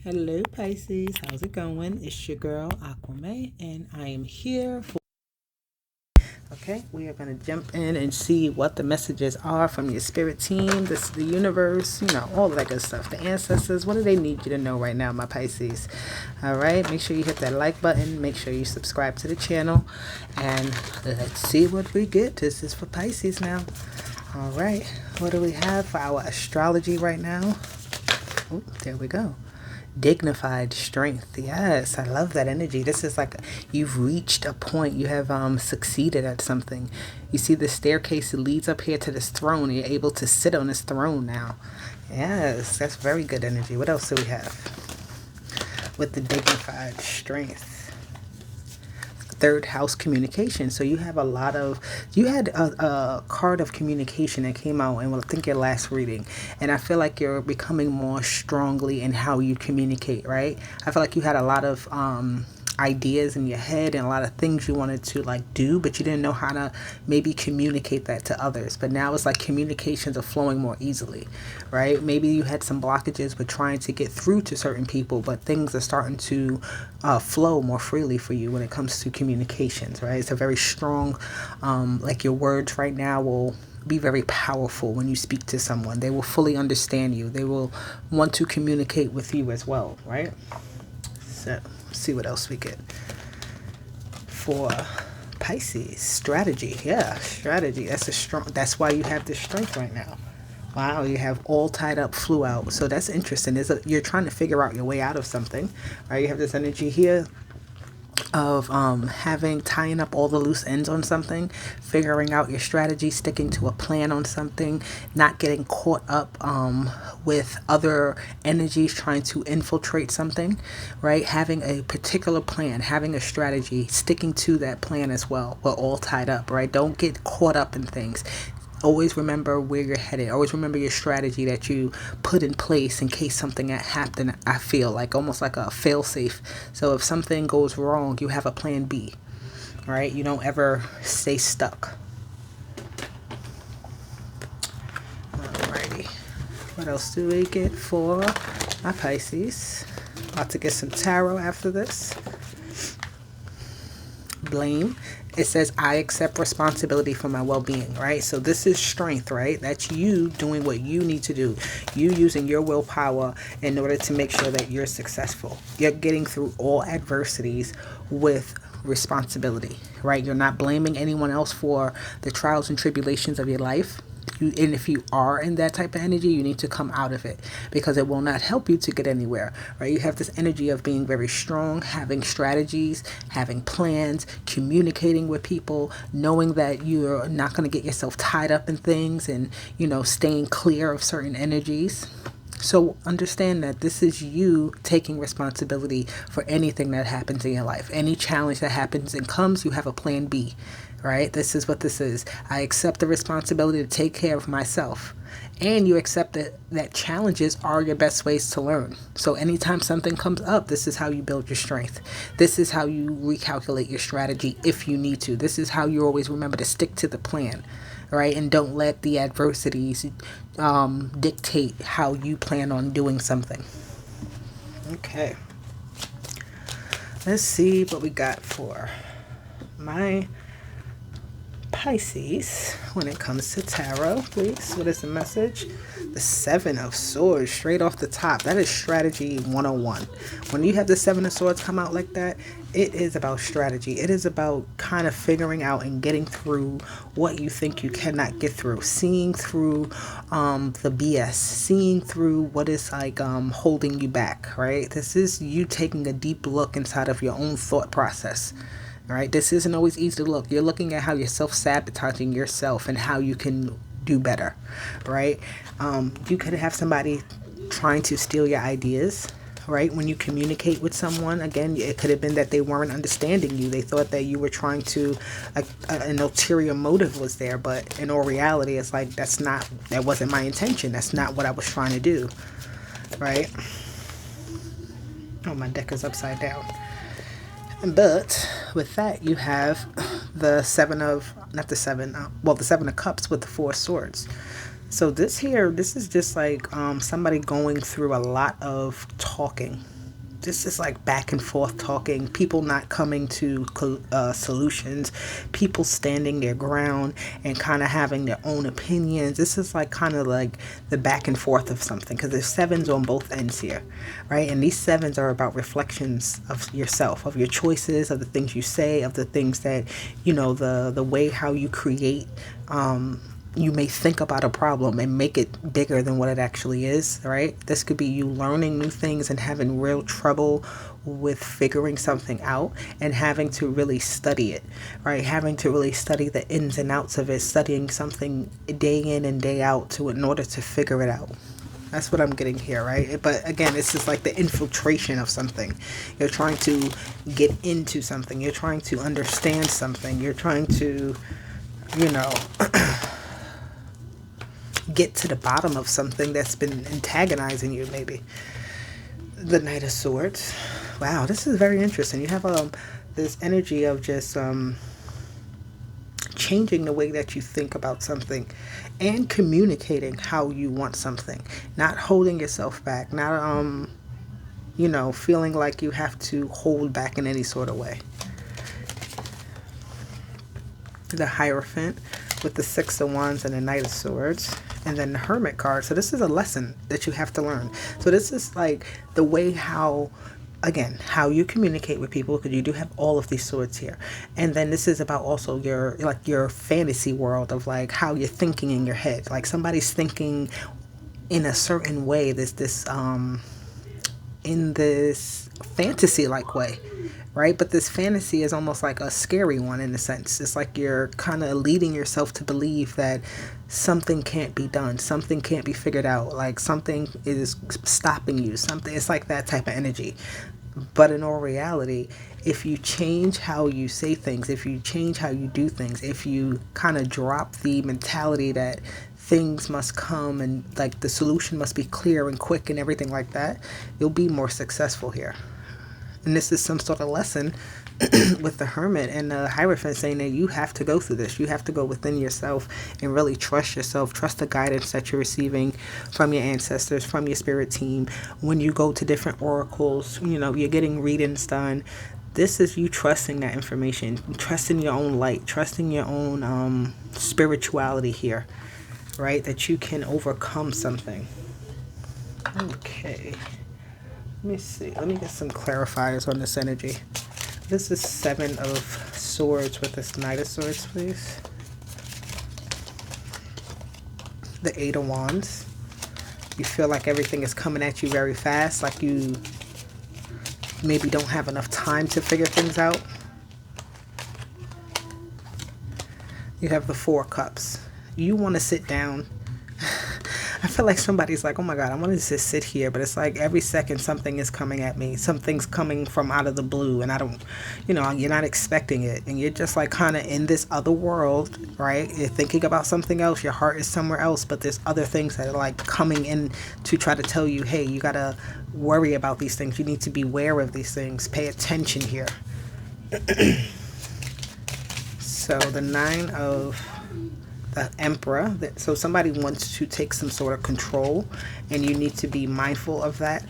Hello Pisces, how's it going? It's your girl Aquame and I am here for we are going to jump in and see what the messages are from your spirit team, the universe, all of that good stuff. The ancestors, what do they need you to know right now, my Pisces? All right, make sure you hit that like button, make sure you subscribe to the channel, and let's see what we get. This is for Pisces now. All right, what do we have for our astrology right now? Oh, there we go. Dignified strength. Yes, I love that energy. This is like you've reached a point. You have succeeded at something. You see the staircase that leads up here to this throne. You're able to sit on this throne now. Yes, that's very good energy. What else do we have with the dignified strength? Third house communication. So you have you had a card of communication that came out in, I think, your last reading, and I feel like you're becoming more strongly in how you communicate, right? I feel like you had a lot of ideas in your head and a lot of things you wanted to do, but you didn't know how to maybe communicate that to others. But now it's like communications are flowing more easily, right? Maybe you had some blockages with trying to get through to certain people, but things are starting to flow more freely for you when it comes to communications, right? It's a very strong, your words right now will be very powerful when you speak to someone. They will fully understand you. They will want to communicate with you as well, right? So see what else we get for Pisces. Strategy. Yeah, strategy. That's why you have this strength right now. Wow, you have all tied up, flew out. So that's interesting. You're trying to figure out your way out of something, right? You have this energy here of tying up all the loose ends on something, figuring out your strategy, sticking to a plan on something, not getting caught up with other energies trying to infiltrate something, right? Having a particular plan, having a strategy, sticking to that plan as well. We're all tied up, right? Don't get caught up in things. Always remember where you're headed. Always remember your strategy that you put in place in case something happened. I feel like almost like a fail-safe. So if something goes wrong, you have a plan B, right? You don't ever stay stuck. Alrighty. What else do we get for my Pisces? About to get some tarot after this. Blame. It says, I accept responsibility for my well-being, right? So this is strength, right? That's you doing what you need to do. You using your willpower in order to make sure that you're successful. You're getting through all adversities with responsibility, right? You're not blaming anyone else for the trials and tribulations of your life. And if you are in that type of energy, you need to come out of it because it will not help you to get anywhere, right? You have this energy of being very strong, having strategies, having plans, communicating with people, knowing that you're not going to get yourself tied up in things and, staying clear of certain energies. So understand that this is you taking responsibility for anything that happens in your life. Any challenge that happens and comes, you have a plan B, right? This is what this is. I accept the responsibility to take care of myself. And you accept that challenges are your best ways to learn. So anytime something comes up, this is how you build your strength. This is how you recalculate your strategy if you need to. This is how you always remember to stick to the plan, right? And don't let the adversities dictate how you plan on doing something. Okay. Let's see what we got for my Pisces when it comes to tarot, please. What is the message? The Seven of Swords straight off the top. That is strategy 101. When you have the Seven of Swords come out like that, it is about strategy. It is about kind of figuring out and getting through what you think you cannot get through, seeing through the BS, seeing through what is holding you back, right? This is you taking a deep look inside of your own thought process. All right, this isn't always easy to look. You're looking at how you're self-sabotaging yourself and how you can do better, right? You could have somebody trying to steal your ideas, right? When you communicate with someone, again, it could have been that they weren't understanding you. They thought that you were trying to, an ulterior motive was there, but in all reality, it's like, that wasn't my intention. That's not what I was trying to do, right? Oh, my deck is upside down. But with that, you have the the Seven of Cups with the Four Swords. So this is just somebody going through a lot of talking, this is like back and forth talking, people not coming to solutions, people standing their ground and kind of having their own opinions. This is like kind of like the back and forth of something, because there's sevens on both ends here, right? And these sevens are about reflections of yourself, of your choices, of the things you say, of the things that, you know, the way how you create. You may think about a problem and make it bigger than what it actually is, right? This could be you learning new things and having real trouble with figuring something out and having to really study it, right? Having to really study the ins and outs of it, studying something day in and day out in order to figure it out. That's what I'm getting here, right? But again, it's just like the infiltration of something. You're trying to get into something. You're trying to understand something. You're trying to, you know, get to the bottom of something that's been antagonizing you, maybe. The Knight of Swords. Wow, this is very interesting. You have this energy of just changing the way that you think about something and communicating how you want something. Not holding yourself back. Not, you know, feeling like you have to hold back in any sort of way. The Hierophant with the Six of Wands and the Knight of Swords. And then the Hermit card. So this is a lesson that you have to learn. So this is like the way how, again, how you communicate with people, because you do have all of these swords here. And then this is about also your fantasy world of like how you're thinking in your head. Like somebody's thinking in a certain way, in this fantasy like way, right? But this fantasy is almost like a scary one in a sense. It's like you're kind of leading yourself to believe that something can't be done, something can't be figured out, like something is stopping you, something. It's like that type of energy. But in all reality, if you change how you say things, if you change how you do things, if you kind of drop the mentality that things must come and like the solution must be clear and quick and everything like that, you'll be more successful here. And this is some sort of lesson with the Hermit and the Hierophant, saying that you have to go through this. You have to go within yourself and really trust yourself. Trust the guidance that you're receiving from your ancestors, from your spirit team. When you go to different oracles, you know, you're getting readings done. This is you trusting that information, trusting your own light, trusting your own spirituality here, right? That you can overcome something. Okay. Let me see. Let me get some clarifiers on this energy. This is Seven of Swords with this Knight of Swords, please. The Eight of Wands. You feel like everything is coming at you very fast, like you maybe don't have enough time to figure things out. You have the Four Cups. You want to sit down. I feel like somebody's like, oh my God, I want to just sit here. But it's like every second something is coming at me. Something's coming from out of the blue. And I don't, you know, you're not expecting it. And you're just like kind of in this other world, right? You're thinking about something else. Your heart is somewhere else. But there's other things that are like coming in to try to tell you, hey, you got to worry about these things. You need to be aware of these things. Pay attention here. So the Nine of the Emperor. So somebody wants to take some sort of control, and you need to be mindful of that.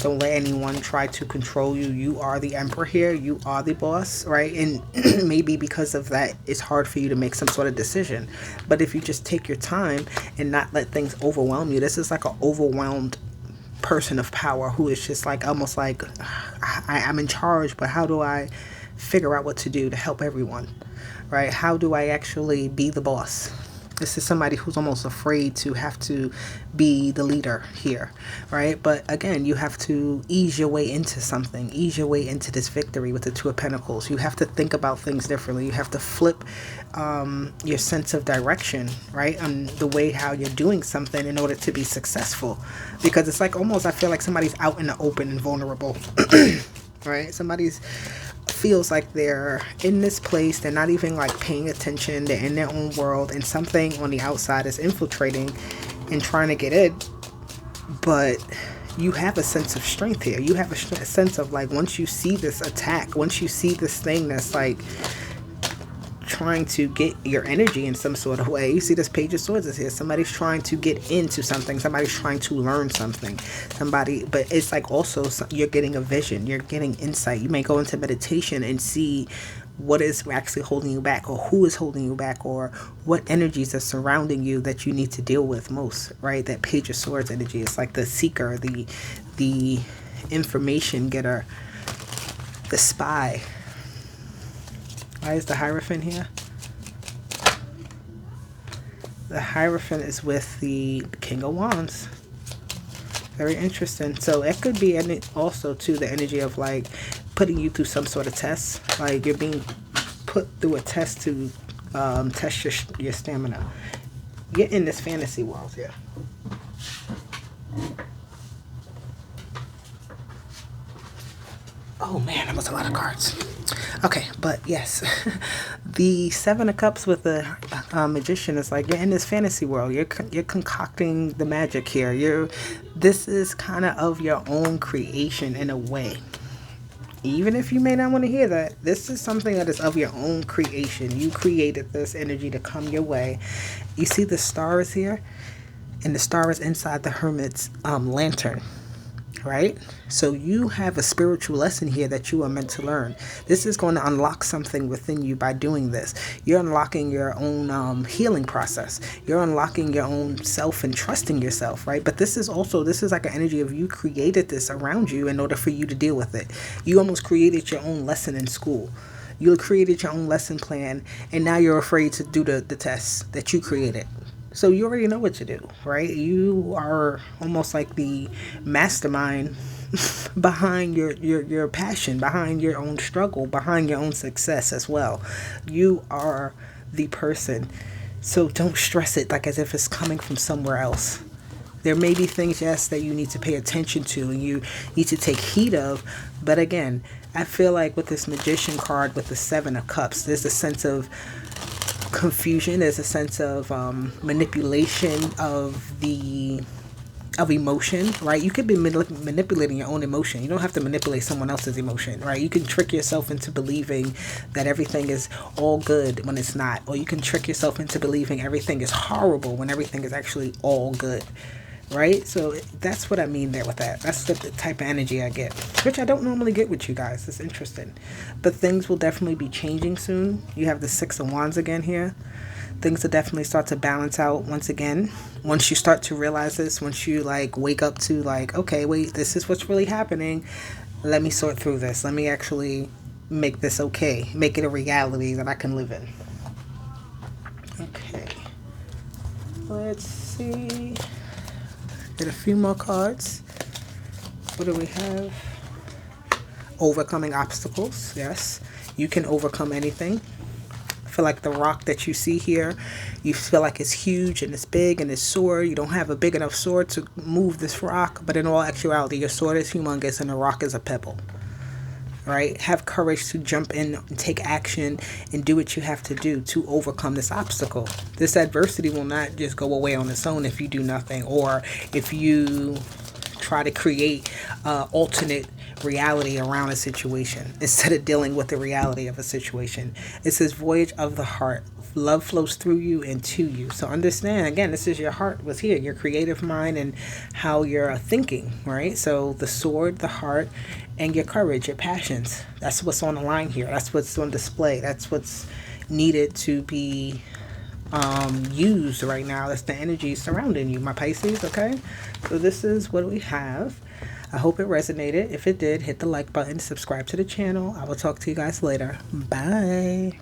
Don't let anyone try to control you. You are the Emperor here. You are the boss, right? And maybe because of that, it's hard for you to make some sort of decision. But if you just take your time and not let things overwhelm you, this is like an overwhelmed person of power who is just like almost like, I'm in charge, but how do I figure out what to do to help everyone, right? How do I actually be the boss? This is somebody who's almost afraid to have to be the leader here, right? But again, you have to ease your way into something, ease your way into this victory with the Two of Pentacles. You have to think about things differently. You have to flip your sense of direction, right? On the way how you're doing something in order to be successful. Because it's like almost, I feel like somebody's out in the open and vulnerable, right? Somebody's feels like they're in this place, they're not even like paying attention, they're in their own world, and something on the outside is infiltrating and trying to get in. But you have a sense of strength here. You have a sense of like, once you see this attack, once you see this thing that's like trying to get your energy in some sort of way. You see this Page of Swords is here. Somebody's trying to get into something. Somebody's trying to learn something. But it's like also you're getting a vision. You're getting insight. You may go into meditation and see what is actually holding you back, or who is holding you back, or what energies are surrounding you that you need to deal with most, right? That Page of Swords energy. It's like the seeker, the information getter, the spy. Why is the Hierophant here? The Hierophant is with the King of Wands. Very interesting. So it could be also too the energy of like putting you through some sort of test. Like you're being put through a test to test your stamina. Get in this fantasy world here. Oh man, that was a lot of cards. Okay, but yes, the Seven of Cups with the Magician is like you're in this fantasy world. You're concocting the magic here. This is kind of your own creation in a way. Even if you may not want to hear that, this is something that is of your own creation. You created this energy to come your way. You see the stars here, and the star is inside the Hermit's lantern. Right? So you have a spiritual lesson here that you are meant to learn. This is going to unlock something within you by doing this. You're unlocking your own healing process. You're unlocking your own self and trusting yourself, right? But this is like an energy of you created this around you in order for you to deal with it. You almost created your own lesson in school. You created your own lesson plan, and now you're afraid to do the tests that you created. So you already know what to do, right? You are almost like the mastermind behind your passion, behind your own struggle, behind your own success as well. You are the person. So don't stress it like as if it's coming from somewhere else. There may be things, yes, that you need to pay attention to and you need to take heed of. But again, I feel like with this Magician card, with the Seven of Cups, there's a sense of confusion. There's a sense of manipulation of emotion, right? You could be manipulating your own emotion. You don't have to manipulate someone else's emotion, right? You can trick yourself into believing that everything is all good when it's not, or you can trick yourself into believing everything is horrible when everything is actually all good, right? So that's what I mean there with that. That's the type of energy I get, which I don't normally get with you guys. It's interesting. But things will definitely be changing soon. You have the Six of Wands again here. Things will definitely start to balance out once again. Once you start to realize this, once you like wake up to like, okay, wait, this is what's really happening. Let me sort through this. Let me actually make this okay. Make it a reality that I can live in. Okay. Let's see. Get a few more cards. What do we have? Overcoming obstacles. Yes, you can overcome anything. I feel like the rock that you see here, you feel like it's huge and it's big and it's sword. You don't have a big enough sword to move this rock, but in all actuality, your sword is humongous and the rock is a pebble. Right? Have courage to jump in and take action and do what you have to do to overcome this obstacle. This adversity will not just go away on its own if you do nothing, or if you try to create alternate reality around a situation instead of dealing with the reality of a situation. It says voyage of the heart. Love flows through you and to you. So understand, again, this is your heart was here, your creative mind and how you're thinking, right? So the sword, the heart, and your courage, your passions. That's what's on the line here. That's what's on display. That's what's needed to be used right now. That's the energy surrounding you, my Pisces, okay? So this is what we have. I hope it resonated. If it did, hit the like button, subscribe to the channel. I will talk to you guys later. Bye.